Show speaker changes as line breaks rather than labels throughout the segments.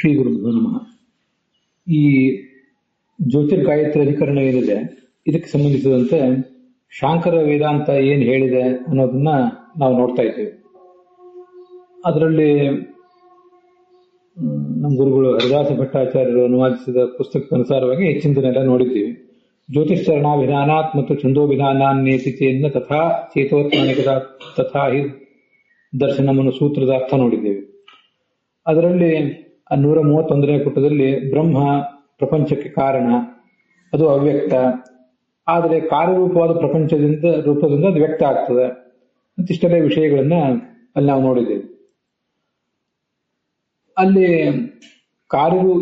ಶ್ರೀ ಗುರುಭ್ಯೋ ನಮಃ. ಈ ಜ್ಯೋತಿರ್ಗಾಯತ್ರಿ ಅಧಿಕರಣ ಏನಿದೆ, ಇದಕ್ಕೆ ಸಂಬಂಧಿಸಿದಂತೆ ಶಾಂಕರ ವೇದಾಂತ ಏನು ಹೇಳಿದೆ ಅನ್ನೋದನ್ನ ನಾವು ನೋಡ್ತಾ ಇದ್ದೇವೆ. ಅದರಲ್ಲಿ ನಮ್ಮ ಗುರುಗಳು ಹರಿದಾಸ ಭಟ್ಟಾಚಾರ್ಯರು ಅನುವಾದಿಸಿದ ಪುಸ್ತಕದ ಅನುಸಾರವಾಗಿ ಹೆಚ್ಚಿನದನ್ನೆಲ್ಲ ನೋಡಿದ್ದೀವಿ. ಜ್ಯೋತಿಷ್ಚರಣಾಭಿಧಾನಾತ್ ಮತ್ತು ಛಂದೋಭಿಧಾನಾನ್ನೇತಿ ಚೇನ್ನ ತಥಾ ಚೇತೋತ್ಮಾನಿಕದ ತಥಾ ಹಿ ದರ್ಶನಮನ್ನು ಸೂತ್ರದ ಅರ್ಥ ನೋಡಿದ್ದೇವೆ. ಅದರಲ್ಲಿ 131ನೇ ಪುಟದಲ್ಲಿ ಬ್ರಹ್ಮ ಪ್ರಪಂಚಕ್ಕೆ ಕಾರಣ, ಅದು ಅವ್ಯಕ್ತ, ಆದರೆ ಕಾರ್ಯರೂಪವಾದ ರೂಪದಿಂದ ಅದು ವ್ಯಕ್ತ ಆಗ್ತದೆ ಅಂತಿಷ್ಟೆಲ್ಲ ವಿಷಯಗಳನ್ನ ಅಲ್ಲಿ ನಾವು ನೋಡಿದ್ದೇವೆ. ಅಲ್ಲಿ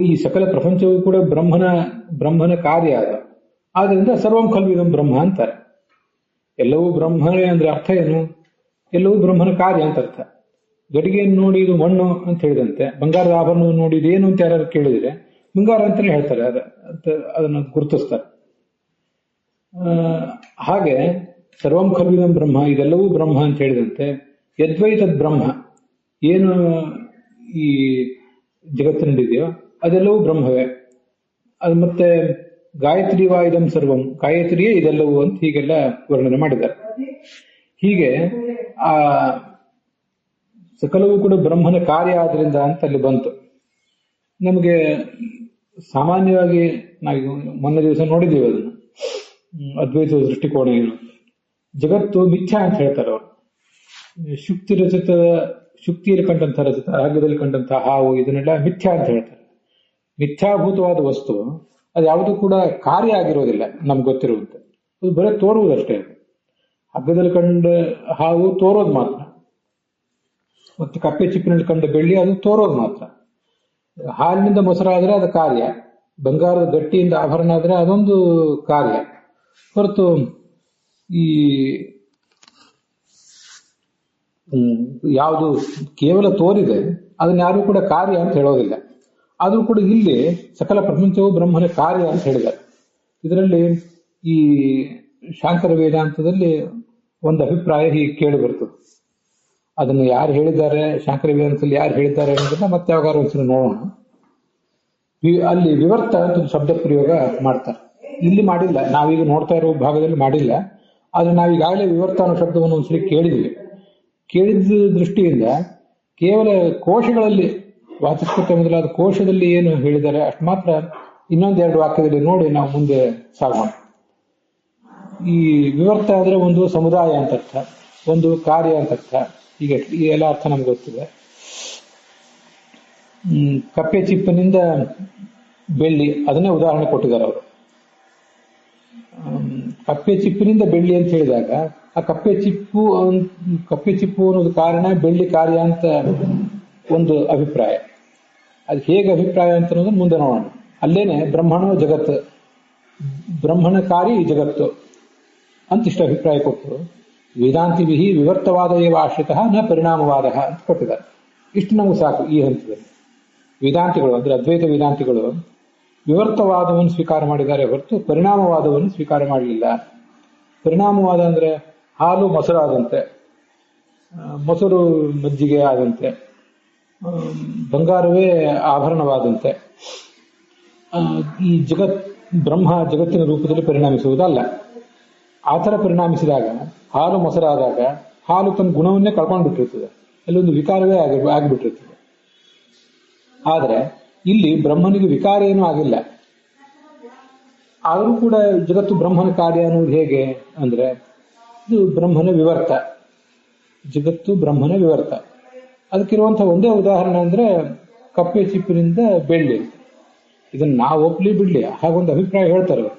ಈ ಸಕಲ ಪ್ರಪಂಚವೂ ಕೂಡ ಬ್ರಹ್ಮನ ಕಾರ್ಯ ಅದ. ಆದ್ರಿಂದ ಸರ್ವಂ ಖಲ್ವಿದಂ ಬ್ರಹ್ಮ ಅಂತಾರೆ. ಎಲ್ಲವೂ ಬ್ರಹ್ಮನೇ ಅಂದ್ರೆ ಅರ್ಥ ಏನು? ಎಲ್ಲವೂ ಬ್ರಹ್ಮನ ಕಾರ್ಯ ಅಂತ ಅರ್ಥ. ಗಡಿಗೆಯನ್ನು ನೋಡಿ ಇದು ಮಣ್ಣು ಅಂತ ಹೇಳಿದಂತೆ, ಬಂಗಾರದ ಆಭರಣವನ್ನು ನೋಡಿ ಇದೇನು ಅಂತ ಯಾರು ಕೇಳಿದ್ರೆ ಬಂಗಾರ ಅಂತಾನೆ ಹೇಳ್ತಾರೆ, ಅದನ್ನು ಗುರುತಿಸ್ತಾರೆ. ಹಾಗೆ ಸರ್ವಂ ಖಲ್ವಿದಂ ಬ್ರಹ್ಮ, ಇದೆಲ್ಲವೂ ಬ್ರಹ್ಮ ಅಂತ ಹೇಳಿದಂತೆ ಯದ್ವೈತದ್ ಬ್ರಹ್ಮ, ಏನು ಈ ಜಗತ್ತಿನಲ್ಲಿದೆಯೋ ಅದೆಲ್ಲವೂ ಬ್ರಹ್ಮವೇ. ಅದು ಮತ್ತೆ ಗಾಯತ್ರಿ ವಾಯುಧಂ ಸರ್ವಂ, ಗಾಯತ್ರಿಯೇ ಇದೆಲ್ಲವೂ ಅಂತ ಹೀಗೆಲ್ಲ ವರ್ಣನೆ ಮಾಡಿದ್ದಾರೆ. ಹೀಗೆ ಆ ಸಕಲವೂ ಕೂಡ ಬ್ರಹ್ಮನ ಕಾರ್ಯ ಆದ್ರಿಂದ ಅಂತ ಅಲ್ಲಿ ಬಂತು. ನಮಗೆ ಸಾಮಾನ್ಯವಾಗಿ ನಾವು ಮೊನ್ನೆ ದಿವಸ ನೋಡಿದ್ದೀವಿ ಅದನ್ನು, ಅದ್ವೈತ ದೃಷ್ಟಿಕೋನ ಏನು, ಜಗತ್ತು ಮಿಥ್ಯಾ ಅಂತ ಹೇಳ್ತಾರೆ ಅವರು. ಶುಕ್ತಿಯಲ್ಲಿ ಕಂಡಂತಹ ರಚಿತ, ಹಗ್ಗದಲ್ಲಿ ಕಂಡಂತಹ ಹಾವು, ಇದನ್ನೆಲ್ಲ ಮಿಥ್ಯಾ ಅಂತ ಹೇಳ್ತಾರೆ. ಮಿಥ್ಯಾಭೂತವಾದ ವಸ್ತು ಅದು ಯಾವುದೂ ಕೂಡ ಕಾರ್ಯ ಆಗಿರೋದಿಲ್ಲ ನಮ್ಗೆ ಗೊತ್ತಿರುವಂತೆ, ಅದು ಬರೀ ತೋರುವುದಷ್ಟೇ. ಹಗ್ಗದಲ್ಲಿ ಕಂಡ ಹಾವು ತೋರೋದು ಮಾತ್ರ, ಮತ್ತೆ ಕಪ್ಪೆ ಚಿಪ್ಪಿನಲ್ಲಿ ಕಂಡ ಬೆಳ್ಳಿ ಅದು ತೋರೋದು ಮಾತ್ರ. ಹಾಲಿನಿಂದ ಮೊಸರಾದ್ರೆ ಅದು ಕಾರ್ಯ, ಬಂಗಾರದ ಗಟ್ಟಿಯಿಂದ ಆಭರಣ ಆದ್ರೆ ಅದೊಂದು ಕಾರ್ಯ. ಹೊರತು ಈ ಯಾವುದು ಕೇವಲ ತೋರಿದೆ ಅದನ್ನ ಯಾರು ಕೂಡ ಕಾರ್ಯ ಅಂತ ಹೇಳೋದಿಲ್ಲ. ಆದ್ರೂ ಕೂಡ ಇಲ್ಲಿ ಸಕಲ ಪ್ರಪಂಚವು ಬ್ರಹ್ಮನ ಕಾರ್ಯ ಅಂತ ಹೇಳಿದ್ದಾರೆ. ಇದರಲ್ಲಿ ಈ ಶಾಂಕರ ವೇದಾಂತದಲ್ಲಿ ಒಂದು ಅಭಿಪ್ರಾಯ ಹೀಗೆ ಕೇಳಿ ಬರ್ತದೆ. ಅದನ್ನು ಯಾರು ಹೇಳಿದ್ದಾರೆ, ಶಾಂಕರ ವೇದಾಂತದಲ್ಲಿ ಯಾರು ಹೇಳಿದ್ದಾರೆ ಅನ್ನೋದನ್ನ ಮತ್ತೆ ಯಾವಾಗಾರ ಒಂದ್ಸಲ ನೋಡೋಣ. ಅಲ್ಲಿ ವಿವರ್ತ ಅಂತ ಶಬ್ದ ಪ್ರಯೋಗ ಮಾಡ್ತಾರೆ, ಇಲ್ಲಿ ಮಾಡಿಲ್ಲ, ನಾವೀಗ ನೋಡ್ತಾ ಇರೋ ಭಾಗದಲ್ಲಿ ಮಾಡಿಲ್ಲ. ಆದ್ರೆ ನಾವೀಗಾಗಲೇ ವಿವರ್ತ ಅನ್ನೋ ಶಬ್ದವನ್ನು ಒಂದ್ಸರಿ ಕೇಳಿದ್ವಿ. ಕೇಳಿದ ದೃಷ್ಟಿಯಿಂದ ಕೇವಲ ಕೋಶಗಳಲ್ಲಿ ವಾಚಸ್ಪತ್ಯ ಮೊದಲಾದ ಕೋಶದಲ್ಲಿ ಏನು ಹೇಳಿದ್ದಾರೆ ಅಷ್ಟು ಮಾತ್ರ ಇನ್ನೊಂದೆರಡು ವಾಕ್ಯದಲ್ಲಿ ನೋಡಿ ನಾವು ಮುಂದೆ ಸಾಗೋಣ. ಈ ವಿವರ್ತ ಅಂದ್ರೆ ಒಂದು ಸಮುದಾಯ ಅಂತ ಅರ್ಥ, ಒಂದು ಕಾರ್ಯ ಅಂತ ಅರ್ಥ. ಈಗ ಈ ಎಲ್ಲ ಅರ್ಥ ನಮ್ಗೆ ಗೊತ್ತಿದೆ. ಕಪ್ಪೆ ಚಿಪ್ಪಿನಿಂದ ಬೆಳ್ಳಿ, ಅದನ್ನೇ ಉದಾಹರಣೆ ಕೊಟ್ಟಿದ್ದಾರೆ ಅವರು. ಕಪ್ಪೆ ಚಿಪ್ಪಿನಿಂದ ಬೆಳ್ಳಿ ಅಂತ ಹೇಳಿದಾಗ ಆ ಕಪ್ಪೆ ಚಿಪ್ಪು ಅನ್ನೋದು ಕಾರಣ, ಬೆಳ್ಳಿ ಕಾರ್ಯ ಅಂತ ಒಂದು ಅಭಿಪ್ರಾಯ. ಅದು ಹೇಗೆ ಅಭಿಪ್ರಾಯ ಅಂತ ಅನ್ನೋದನ್ನು ಮುಂದೆ ನೋಡೋಣ. ಅಲ್ಲೇನೆ ಬ್ರಹ್ಮಣೋ ಜಗತ್ತು, ಬ್ರಹ್ಮನ ಕಾರ್ಯ ಈ ಜಗತ್ತು ಅಂತಿಷ್ಟು ಅಭಿಪ್ರಾಯ ಕೊಟ್ಟು ವೇದಾಂತಿಭಿ ವಿವರ್ತವಾದ ಏವ ಆಶ್ರಿತಃ ನ ಪರಿಣಾಮವಾದ ಅಂತ ಕೊಟ್ಟಿದ್ದಾರೆ. ಇಷ್ಟು ನಮಗೆ ಸಾಕು ಈ ಹಂತದಲ್ಲಿ. ವೇದಾಂತಿಗಳು ಅಂದ್ರೆ ಅದ್ವೈತ ವೇದಾಂತಿಗಳು ವಿವರ್ತವಾದವನ್ನು ಸ್ವೀಕಾರ ಮಾಡಿದ್ದಾರೆ ಹೊರತು ಪರಿಣಾಮವಾದವನ್ನು ಸ್ವೀಕಾರ ಮಾಡಲಿಲ್ಲ. ಪರಿಣಾಮವಾದ ಅಂದ್ರೆ ಹಾಲು ಮೊಸರಾದಂತೆ, ಮೊಸರು ಮಜ್ಜಿಗೆ ಆದಂತೆ, ಬಂಗಾರವೇ ಆಭರಣವಾದಂತೆ ಈ ಬ್ರಹ್ಮ ಜಗತ್ತಿನ ರೂಪದಲ್ಲಿ ಪರಿಣಾಮಿಸುವುದಲ್ಲ. ಆ ಥರ ಪರಿಣಾಮಿಸಿದಾಗ, ಹಾಲು ಮೊಸರಾದಾಗ ಹಾಲು ತನ್ನ ಗುಣವನ್ನೇ ಕಳ್ಕೊಂಡ್ಬಿಟ್ಟಿರ್ತದೆ, ಅಲ್ಲೊಂದು ವಿಕಾರವೇ ಆಗಿಬಿಟ್ಟಿರ್ತದೆ. ಆದರೆ ಇಲ್ಲಿ ಬ್ರಹ್ಮನಿಗೆ ವಿಕಾರ ಏನೂ ಆಗಿಲ್ಲ. ಆದರೂ ಕೂಡ ಜಗತ್ತು ಬ್ರಹ್ಮನ ಕಾರ್ಯ ಅನ್ನೋದು ಹೇಗೆ ಅಂದ್ರೆ ಇದು ಬ್ರಹ್ಮನ ವಿವರ್ತ, ಜಗತ್ತು ಬ್ರಹ್ಮನ ವಿವರ್ತ. ಅದಕ್ಕಿರುವಂತಹ ಒಂದೇ ಉದಾಹರಣೆ ಅಂದ್ರೆ ಕಪ್ಪೆ ಚಿಪ್ಪಿನಿಂದ ಬೆಳ್ಳಿ. ಇದನ್ನ ನಾವು ಒಪ್ಲಿ ಬಿಡ್ಲಿ, ಹಾಗೊಂದು ಅಭಿಪ್ರಾಯ ಹೇಳ್ತಾರೆ ಅವರು.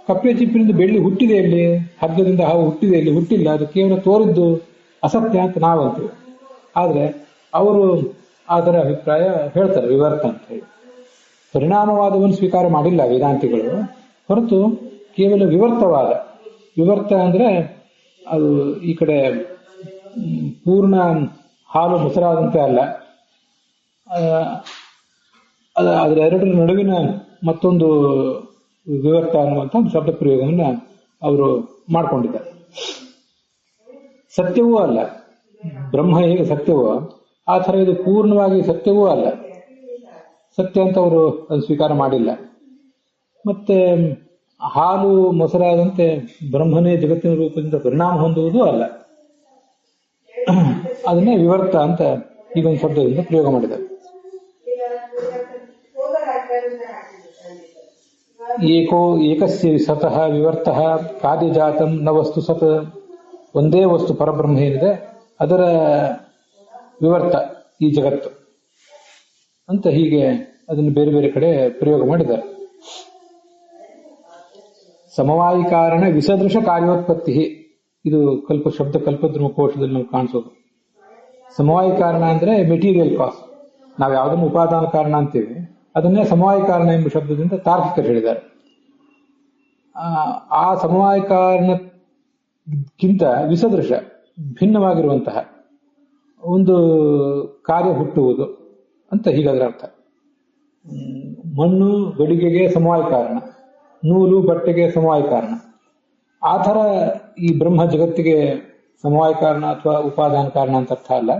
ಕಪ್ಪೆ ಚಿಪ್ಪಿನಿಂದ ಬೆಳ್ಳಿ ಹುಟ್ಟಿದೆ ಇಲ್ಲಿ, ಹಗ್ಗದಿಂದ ಹಾವು ಹುಟ್ಟಿದೆ ಇಲ್ಲಿ, ಹುಟ್ಟಿಲ್ಲ, ಅದು ಕೇವಲ ತೋರಿದ್ದು ಅಸತ್ಯ ಅಂತ ನಾವಂತೀವಿ. ಆದ್ರೆ ಅವರು ಅದರ ಅಭಿಪ್ರಾಯ ಹೇಳ್ತಾರೆ, ವಿವರ್ತ ಅಂತ ಹೇಳಿ. ಪರಿಣಾಮವಾದವನ್ನು ಸ್ವೀಕಾರ ಮಾಡಿಲ್ಲ ವೇದಾಂತಿಗಳು, ಹೊರತು ಕೇವಲ ವಿವರ್ತವಾದ. ವಿವರ್ತ ಅಂದ್ರೆ ಅದು ಈ ಕಡೆ ಪೂರ್ಣ ಹಾಲು ಮೊಸರಾದಂತೆ ಅಲ್ಲ, ಅದರ ಎರಡರ ನಡುವಿನ ಮತ್ತೊಂದು ವಿವರ್ತ ಅನ್ನುವಂಥ ಒಂದು ಶಬ್ದ ಪ್ರಯೋಗವನ್ನ ಅವರು ಮಾಡಿಕೊಂಡಿದ್ದಾರೆ. ಸತ್ಯವೂ ಅಲ್ಲ, ಬ್ರಹ್ಮ ಹೇಗೆ ಸತ್ಯವೋ ಆ ಥರ ಇದು ಪೂರ್ಣವಾಗಿ ಸತ್ಯವೂ ಅಲ್ಲ. ಸತ್ಯ ಅಂತ ಅವರು ಅದು ಸ್ವೀಕಾರ ಮಾಡಿಲ್ಲ. ಮತ್ತೆ ಹಾಲು ಮೊಸರಾದಂತೆ ಬ್ರಹ್ಮನೇ ಜಗತ್ತಿನ ರೂಪದಿಂದ ಪರಿಣಾಮ ಹೊಂದುವುದೂ ಅಲ್ಲ. ಅದನ್ನೇ ವಿವರ್ತ ಅಂತ ಈಗೊಂದು ಶಬ್ದದಿಂದ ಪ್ರಯೋಗ ಮಾಡಿದ್ದಾರೆ. ಏಕಸ್ಯ ಸತಃ ವಿವರ್ತಃ ಕಾರ್ಯಜಾತಂ ನ ವಸ್ತು ಸತ್. ಒಂದೇ ವಸ್ತು ಪರಬ್ರಹ್ಮ ಏನಿದೆ ಅದರ ವಿವರ್ತ ಈ ಜಗತ್ತು ಅಂತ ಹೀಗೆ ಅದನ್ನು ಬೇರೆ ಬೇರೆ ಕಡೆ ಪ್ರಯೋಗ ಮಾಡಿದ್ದಾರೆ. ಸಮವಾಯಿ ಕಾರಣ ವಿಸದೃಶ ಕಾರ್ಯೋತ್ಪತ್ತಿ, ಇದು ಶಬ್ದ ಕಲ್ಪದ್ರುಮ ಕೋಶದಲ್ಲಿ ನಾವು ಕಾಣಿಸೋದು. ಸಮವಾಯಿ ಕಾರಣ ಅಂದ್ರೆ ಮೆಟೀರಿಯಲ್ ಕಾಸ್. ನಾವು ಯಾವುದನ್ನು ಉಪಾದಾನ ಕಾರಣ ಅಂತೀವಿ ಅದನ್ನೇ ಸಮವಾಯಿ ಕಾರಣ ಎಂಬ ಶಬ್ದದಿಂದ ತಾರ್ಕಿಕರು ಹೇಳಿದ್ದಾರೆ. ಆ ಸಮವಾಯಿ ಕಾರಣಕ್ಕಿಂತ ವಿಸದೃಶ ಭಿನ್ನವಾಗಿರುವಂತಹ ಒಂದು ಕಾರ್ಯ ಹುಟ್ಟುವುದು ಅಂತ ಹೀಗಾದ್ರ ಅರ್ಥ. ಮಣ್ಣು ಗಡಿಗೆಗೆ ಸಮವಾಯಿ ಕಾರಣ, ನೂಲು ಬಟ್ಟೆಗೆ ಸಮವಾಯಿ ಕಾರಣ. ಆ ಥರ ಈ ಬ್ರಹ್ಮ ಜಗತ್ತಿಗೆ ಸಮವಾಯಿ ಕಾರಣ ಅಥವಾ ಉಪಾದಾನ ಕಾರಣ ಅಂತ ಅರ್ಥ ಅಲ್ಲ.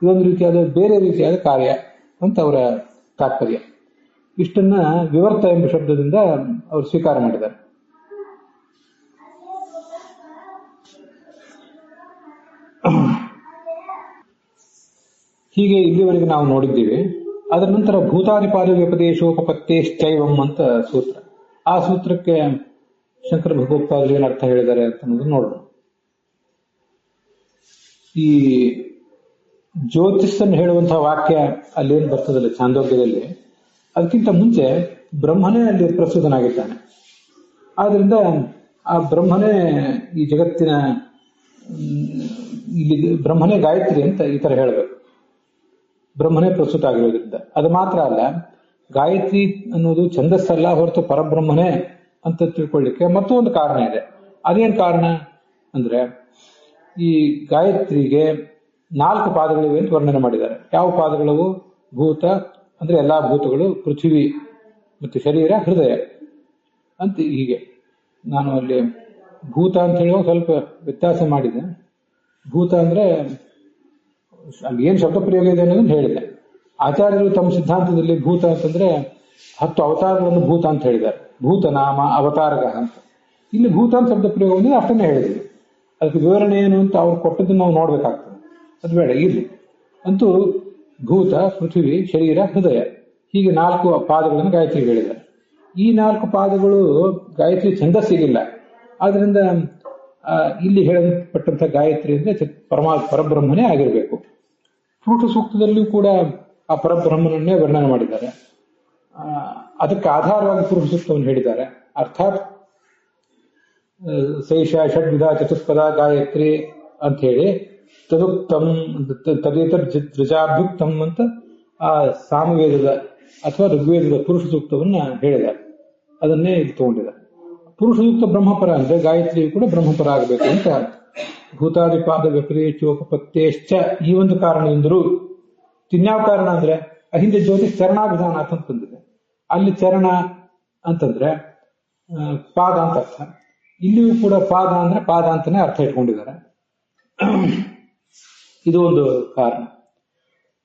ಇದೊಂದು ರೀತಿಯಾದ ಬೇರೆ ರೀತಿಯಾದ ಕಾರ್ಯ ಅಂತ ಅವರ ತಾತ್ಪರ್ಯ. ಇಷ್ಟನ್ನ ವಿವರ್ತ ಎಂಬ ಶಬ್ದದಿಂದ ಅವರು ಸ್ವೀಕಾರ ಮಾಡಿದ್ದಾರೆ. ಹೀಗೆ ಇಲ್ಲಿವರೆಗೆ ನಾವು ನೋಡಿದ್ದೀವಿ. ಅದರ ನಂತರ ಭೂತಾದಿಪಾದ ವ್ಯಪದೇಶೋಪತ್ತೇಶ್ಚೈವಂ ಅಂತ ಸೂತ್ರ. ಆ ಸೂತ್ರಕ್ಕೆ ಶಂಕರ ಭಗವತ್ಪಾದರು ಏನು ಅರ್ಥ ಹೇಳಿದ್ದಾರೆ ಅಂತ ಅನ್ನೋದು ನೋಡೋಣ. ಈ ಜ್ಯೋತಿಷನ್ನು ಹೇಳುವಂತಹ ವಾಕ್ಯ ಅಲ್ಲೇನು ಬರ್ತದಲ್ಲ ಛಾಂದೋಗ್ಯದಲ್ಲಿ, ಅದಕ್ಕಿಂತ ಮುಂಚೆ ಬ್ರಹ್ಮನೇ ಅಲ್ಲಿ ಪ್ರಸ್ತುತನಾಗಿದ್ದಾನೆ. ಆದ್ರಿಂದ ಆ ಬ್ರಹ್ಮನೇ ಈ ಜಗತ್ತಿನ ಇಲ್ಲಿ ಬ್ರಹ್ಮನೇ ಗಾಯತ್ರಿ ಅಂತ ಈ ತರ ಹೇಳಬೇಕು. ಬ್ರಹ್ಮನೇ ಪ್ರಸ್ತುತ ಆಗಿರೋದ್ರಿಂದ. ಅದು ಮಾತ್ರ ಅಲ್ಲ, ಗಾಯತ್ರಿ ಅನ್ನೋದು ಛಂದಸ್ಸಲ್ಲ ಹೊರತು ಪರಬ್ರಹ್ಮನೇ ಅಂತ ತಿಳ್ಕೊಳ್ಳಿಕ್ಕೆ ಮತ್ತೊಂದು ಕಾರಣ ಇದೆ. ಅದೇನು ಕಾರಣ ಅಂದ್ರೆ, ಈ ಗಾಯತ್ರಿಗೆ 4 ಪಾದಗಳಿವೆ ಅಂತ ವರ್ಣನೆ ಮಾಡಿದ್ದಾರೆ. ಯಾವ ಪಾದಗಳವು? ಭೂತ ಅಂದ್ರೆ ಎಲ್ಲಾ ಭೂತಗಳು, ಪೃಥ್ವಿ ಮತ್ತು ಶರೀರ, ಹೃದಯ ಅಂತ ಹೀಗೆ. ನಾನು ಅಲ್ಲಿ ಭೂತ ಅಂತ ಹೇಳುವ ಸ್ವಲ್ಪ ವ್ಯತ್ಯಾಸ ಮಾಡಿದೆ. ಭೂತ ಅಂದ್ರೆ ಅಲ್ಲಿ ಏನು ಶಬ್ದ ಪ್ರಯೋಗ ಇದೆ ಅನ್ನೋದನ್ನು ಹೇಳಿದೆ. ಆಚಾರ್ಯರು ತಮ್ಮ ಸಿದ್ಧಾಂತದಲ್ಲಿ ಭೂತ ಅಂತಂದ್ರೆ 10 ಅವತಾರಗಳನ್ನು ಭೂತ ಅಂತ ಹೇಳಿದ್ದಾರೆ. ಭೂತನಾಮ ಅವತಾರಕ ಅಂತ. ಇಲ್ಲಿ ಭೂತ ಅಂತ ಶಬ್ದ ಪ್ರಯೋಗ ಬಂದಿದೆ, ಅಷ್ಟನ್ನೇ ಹೇಳಿದ್ವಿ. ಅದಕ್ಕೆ ವಿವರಣೆ ಏನು ಅಂತ ಅವ್ರು ಕೊಟ್ಟದ್ದನ್ನು ನಾವು ನೋಡ್ಬೇಕಾಗ್ತದೆ. ಅದು ಬೇಡ ಇಲ್ಲಿ. ಅಂತೂ ಭೂತ, ಪೃಥ್ವಿ, ಶರೀರ, ಹೃದಯ ಹೀಗೆ 4 ಪಾದಗಳನ್ನು ಗಾಯತ್ರಿ ಹೇಳಿದ್ದಾರೆ. ಈ 4 ಪಾದಗಳು ಗಾಯತ್ರಿ ಛಂದಸ್ಸಿಗಿಲ್ಲ. ಆದ್ರಿಂದ ಇಲ್ಲಿ ಹೇಳಲ್ಪಟ್ಟಂತ ಗಾಯತ್ರಿ ಅಂದ್ರೆ ಪರಬ್ರಹ್ಮನೇ ಆಗಿರಬೇಕು. ಪುರುಷ ಸೂಕ್ತದಲ್ಲಿಯೂ ಕೂಡ ಆ ಪರಬ್ರಹ್ಮನನ್ನೇ ವರ್ಣನೆ ಮಾಡಿದ್ದಾರೆ. ಅದಕ್ಕೆ ಆಧಾರವಾಗಿ ಪುರುಷ ಸೂಕ್ತವನ್ನು ಹೇಳಿದ್ದಾರೆ. ಅರ್ಥಾತ್ ಶೈಷ ಷಡ್ವಿಧ ಚತುಷ್ಪದ ಗಾಯತ್ರಿ ಅಂತ ಹೇಳಿ ತದುಕ್ತಂ ತದೇತರ್ಜಾಭ್ಯುಕ್ತಂ ಅಂತ ಆ ಸಾಮವೇದದ ಅಥವಾ ಋಗ್ವೇದದ ಪುರುಷ ಸೂಕ್ತವನ್ನ ಹೇಳಿದ್ದಾರೆ. ಅದನ್ನೇ ಇದು ತಗೊಂಡಿದ್ದಾರೆ. ಪುರುಷ ಸೂಕ್ತ ಬ್ರಹ್ಮಪರ ಅಂದ್ರೆ ಗಾಯತ್ರಿಯು ಕೂಡ ಬ್ರಹ್ಮಪರ ಆಗಬೇಕು ಅಂತ. ಭೂತಾದಿಪಾದ ವ್ಯಪದೇಶೋಪತ್ತೇಶ್ಚ ಈ ಒಂದು ಕಾರಣದಿಂದಲೂ. ಇನ್ಯಾವ ಕಾರಣ ಅಂದ್ರೆ ಅಹಿಂದ ಜ್ಯೋತಿ ಚರಣಾಭಿಧಾನ ಅಂತ ಬಂದಿದೆ. ಅಲ್ಲಿ ಚರಣ ಅಂತಂದ್ರೆ ಪಾದ ಅಂತ ಅರ್ಥ. ಇಲ್ಲಿಯೂ ಕೂಡ ಪಾದ ಅಂದ್ರೆ ಪಾದ ಅಂತಾನೆ ಅರ್ಥ ಇಟ್ಕೊಂಡಿದ್ದಾರೆ. ಇದು ಒಂದು ಕಾರಣ.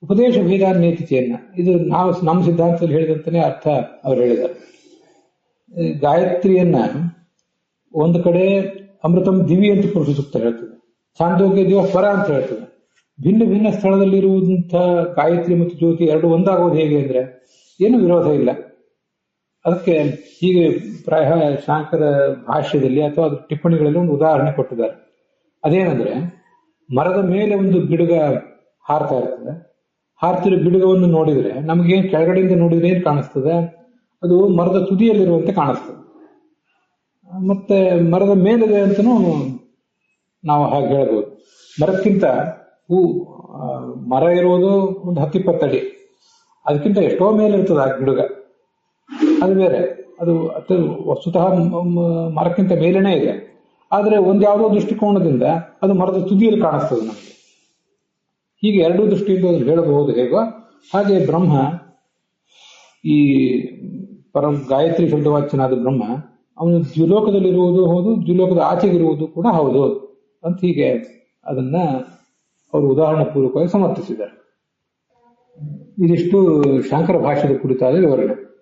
ಉಪದೇಶ ಭೇದಾನ್ಯತಿಚೆಯನ್ನ ಇದು ನಾವು ನಮ್ಮ ಸಿದ್ಧಾಂತದಲ್ಲಿ ಹೇಳಿದಂತಾನೆ ಅರ್ಥ ಅವರು ಹೇಳಿದ್ದಾರೆ. ಗಾಯತ್ರಿಯನ್ನ ಒಂದು ಕಡೆ ಅಮೃತಂ ದಿವಿ ಅಂತ ಪುರುಷ ಸೂಕ್ತ ಹೇಳ್ತದೆ, ಛಾಂದೋಗ್ಯ ದಿವ ಸ್ವರ ಅಂತ ಹೇಳ್ತದೆ. ಭಿನ್ನ ಭಿನ್ನ ಸ್ಥಳದಲ್ಲಿರುವಂತಹ ಗಾಯತ್ರಿ ಮತ್ತು ಜ್ಯೋತಿ ಎರಡು ಒಂದಾಗೋದು ಹೇಗೆ ಅಂದ್ರೆ ಏನು ವಿರೋಧ ಇಲ್ಲ. ಅದಕ್ಕೆ ಹೀಗೆ ಪ್ರಾಯ ಶಾಂಕರ ಭಾಷ್ಯದಲ್ಲಿ ಅಥವಾ ಅದ್ರ ಟಿಪ್ಪಣಿಗಳಲ್ಲಿ ಒಂದು ಉದಾಹರಣೆ ಕೊಟ್ಟಿದ್ದಾರೆ. ಅದೇನಂದ್ರೆ, ಮರದ ಮೇಲೆ ಒಂದು ಗಿಡಗ ಹಾರ್ತಾ ಇರ್ತದೆ. ಹಾರ್ತಿರೋ ಗಿಡಗವನ್ನು ನೋಡಿದ್ರೆ ನಮಗೇನು ಕೆಳಗಡೆಯಿಂದ ನೋಡಿದ್ರೆ ಏನ್ ಕಾಣಿಸ್ತದೆ? ಅದು ಮರದ ತುದಿಯಲ್ಲಿರುವಂತೆ ಕಾಣಿಸ್ತದೆ. ಮತ್ತೆ ಮರದ ಮೇಲಿದೆ ಅಂತನೂ ನಾವು ಹಾಗೆ ಹೇಳ್ಬೋದು. ಮರಕ್ಕಿಂತ ಮರ ಇರುವುದು ಒಂದು 10-20 ಅಡಿ, ಅದಕ್ಕಿಂತ ಎಷ್ಟೋ ಮೇಲೆ ಇರ್ತದೆ ಆ ಗಿಡಗ. ಅದು ಬೇರೆ, ಅದು ವಸ್ತುತಃ ಮರಕ್ಕಿಂತ ಮೇಲೇನೇ ಇದೆ. ಆದ್ರೆ ಒಂದ್ಯಾವುದೋ ದೃಷ್ಟಿಕೋನದಿಂದ ಅದು ಮರದ ತುದಿಯಲ್ಲಿ ಕಾಣಿಸ್ತದೆ ನಮಗೆ. ಹೀಗೆ ಎರಡೂ ದೃಷ್ಟಿಯಿಂದ ಅದನ್ನು ಹೇಳಬಹುದು ಹೇಗೋ ಹಾಗೆ ಬ್ರಹ್ಮ, ಈ ಗಾಯತ್ರಿ ಶಬ್ದವಾಚ್ಯನಾದ ಬ್ರಹ್ಮ ಅವನು ದ್ವಿಲೋಕದಲ್ಲಿರುವುದು ಹೌದು, ದ್ವಿಲೋಕದ ಆಚೆಗಿರುವುದು ಕೂಡ ಹೌದು ಅಂತ ಹೀಗೆ ಅದನ್ನ ಅವರು ಉದಾಹರಣೆ ಪೂರ್ವಕವಾಗಿ ಸಮರ್ಥಿಸಿದ್ದಾರೆ. ಇದಿಷ್ಟು ಶಾಂಕರ ಭಾಷ್ಯದ ಕುರಿತಾದ ವಿವರಣೆ.